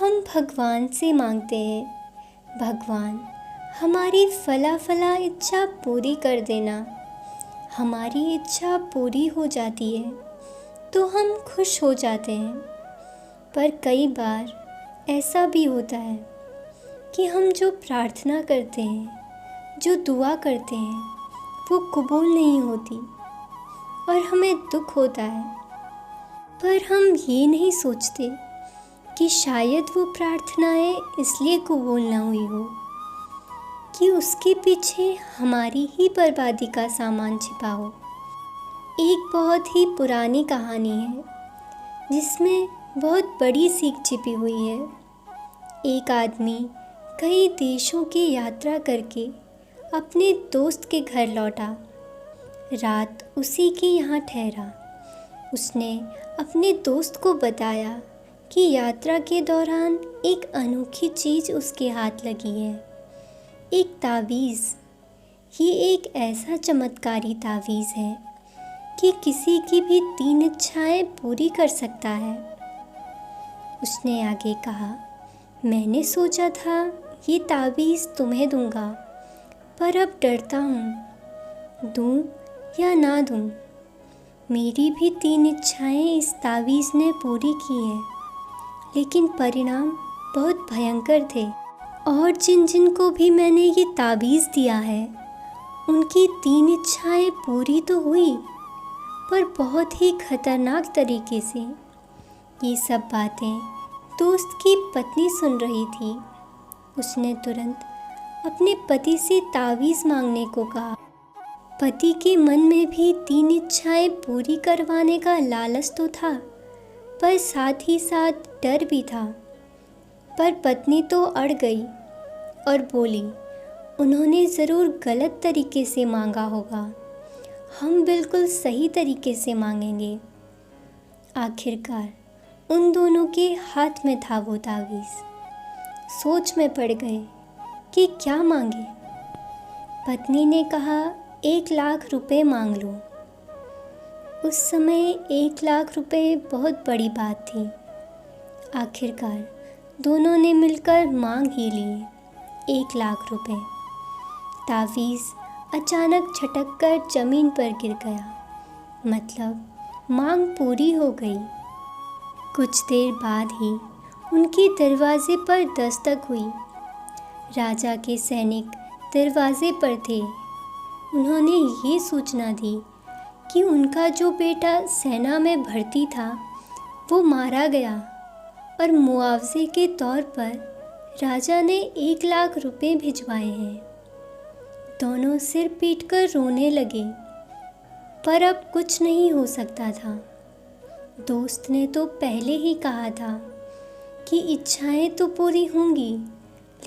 हम भगवान से मांगते हैं, भगवान हमारी फला फला इच्छा पूरी कर देना। हमारी इच्छा पूरी हो जाती है तो हम खुश हो जाते हैं। पर कई बार ऐसा भी होता है कि हम जो प्रार्थना करते हैं, जो दुआ करते हैं, वो कबूल नहीं होती और हमें दुख होता है। पर हम ये नहीं सोचते कि शायद वो प्रार्थनाएं इसलिए कबूल ना हुई हो कि उसके पीछे हमारी ही बर्बादी का सामान छिपा हो। एक बहुत ही पुरानी कहानी है जिसमें बहुत बड़ी सीख छिपी हुई है। एक आदमी कई देशों की यात्रा करके अपने दोस्त के घर लौटा। रात उसी के यहाँ ठहरा। उसने अपने दोस्त को बताया कि यात्रा के दौरान एक अनोखी चीज़ उसके हाथ लगी है, एक तावीज़। ये एक ऐसा चमत्कारी तावीज़ है कि किसी की भी 3 इच्छाएं पूरी कर सकता है। उसने आगे कहा, मैंने सोचा था ये तावीज़ तुम्हें दूंगा, पर अब डरता हूँ दूँ या ना दूँ। मेरी भी 3 इच्छाएं इस तावीज़ ने पूरी की हैं, लेकिन परिणाम बहुत भयंकर थे। और जिन जिन को भी मैंने ये तावीज़ दिया है उनकी 3 इच्छाएं पूरी तो हुई, पर बहुत ही खतरनाक तरीके से। ये सब बातें दोस्त की पत्नी सुन रही थी। उसने तुरंत अपने पति से तावीज़ मांगने को कहा। पति के मन में भी 3 इच्छाएं पूरी करवाने का लालच तो था, पर साथ ही साथ डर भी था। पर पत्नी तो अड़ गई और बोली, उन्होंने ज़रूर गलत तरीके से मांगा होगा, हम बिल्कुल सही तरीके से मांगेंगे। आखिरकार उन दोनों के हाथ में था वो तावीज़। सोच में पड़ गए कि क्या मांगे। पत्नी ने कहा, 1 लाख रुपए मांग लो। उस समय 1 लाख रुपए बहुत बड़ी बात थी। आखिरकार दोनों ने मिलकर मांग ही लिए 1 लाख रुपए। तावीज़ अचानक झटक कर ज़मीन पर गिर गया। मतलब मांग पूरी हो गई। कुछ देर बाद ही उनके दरवाजे पर दस्तक हुई। राजा के सैनिक दरवाजे पर थे। उन्होंने ये सूचना दी कि उनका जो बेटा सेना में भर्ती था वो मारा गया और मुआवजे के तौर पर राजा ने 1 लाख रुपए भिजवाए हैं। दोनों सिर पीटकर रोने लगे, पर अब कुछ नहीं हो सकता था। दोस्त ने तो पहले ही कहा था कि इच्छाएं तो पूरी होंगी,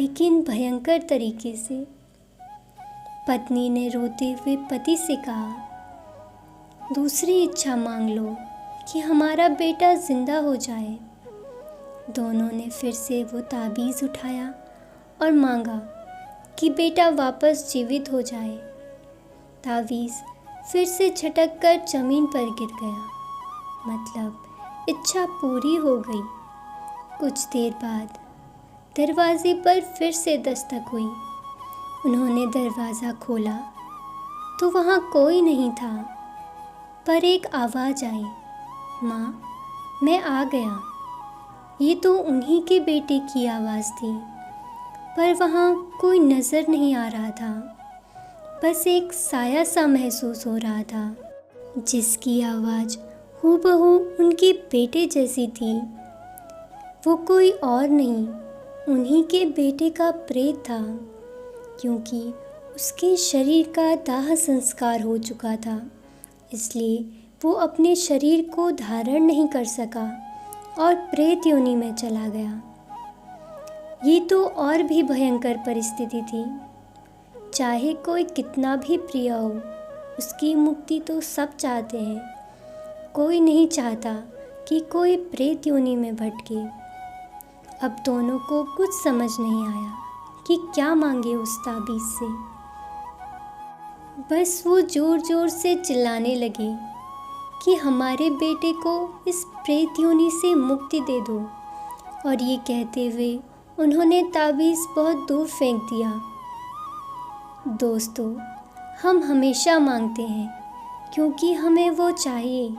लेकिन भयंकर तरीके से। पत्नी ने रोते हुए पति से कहा, दूसरी इच्छा मांग लो कि हमारा बेटा जिंदा हो जाए। दोनों ने फिर से वो ताबीज़ उठाया और मांगा कि बेटा वापस जीवित हो जाए। ताबीज़ फिर से झटक कर ज़मीन पर गिर गया। मतलब इच्छा पूरी हो गई। कुछ देर बाद दरवाजे पर फिर से दस्तक हुई। उन्होंने दरवाज़ा खोला तो वहाँ कोई नहीं था, पर एक आवाज़ आई, माँ मैं आ गया। ये तो उन्हीं के बेटे की आवाज़ थी, पर वहाँ कोई नज़र नहीं आ रहा था। बस एक साया सा महसूस हो रहा था, जिसकी आवाज़ हूबहू उनके बेटे जैसी थी। वो कोई और नहीं, उन्हीं के बेटे का प्रेत था, क्योंकि उसके शरीर का दाह संस्कार हो चुका था, इसलिए वो अपने शरीर को धारण नहीं कर सका और प्रेत योनि में चला गया। ये तो और भी भयंकर परिस्थिति थी। चाहे कोई कितना भी प्रिय हो, उसकी मुक्ति तो सब चाहते हैं। कोई नहीं चाहता कि कोई प्रेत योनि में भटके। अब दोनों को कुछ समझ नहीं आया कि क्या मांगे उस ताबीज़ से। बस वो ज़ोर ज़ोर से चिल्लाने लगे कि हमारे बेटे को इस प्रेत योनि से मुक्ति दे दो और ये कहते हुए उन्होंने ताबीज़ बहुत दूर फेंक दिया। दोस्तों, हम हमेशा मांगते हैं क्योंकि हमें वो चाहिए,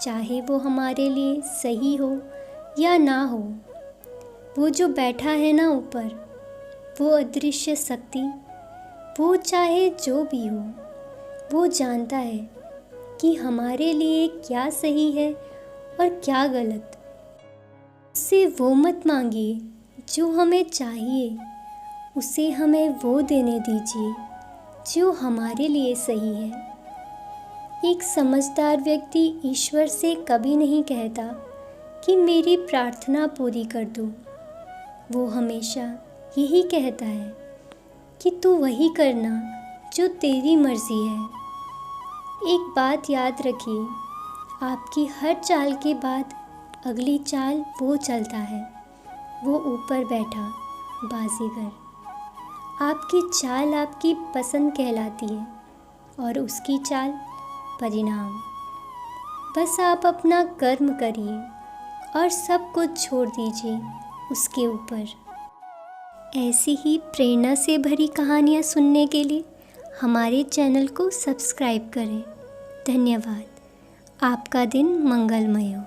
चाहे वो हमारे लिए सही हो या ना हो। वो जो बैठा है ना ऊपर, वो अदृश्य शक्ति, वो चाहे जो भी हो, वो जानता है कि हमारे लिए क्या सही है और क्या गलत। उससे वो मत मांगिए जो हमें चाहिए, उसे हमें वो देने दीजिए जो हमारे लिए सही है। एक समझदार व्यक्ति ईश्वर से कभी नहीं कहता कि मेरी प्रार्थना पूरी कर दो। वो हमेशा यही कहता है कि तू वही करना जो तेरी मर्ज़ी है। एक बात याद रखिए, आपकी हर चाल के बाद अगली चाल वो चलता है, वो ऊपर बैठा बाजीगर। आपकी चाल आपकी पसंद कहलाती है और उसकी चाल परिणाम। बस आप अपना कर्म करिए और सब कुछ छोड़ दीजिए उसके ऊपर। ऐसी ही प्रेरणा से भरी कहानियाँ सुनने के लिए हमारे चैनल को सब्सक्राइब करें। धन्यवाद। आपका दिन मंगलमय हो।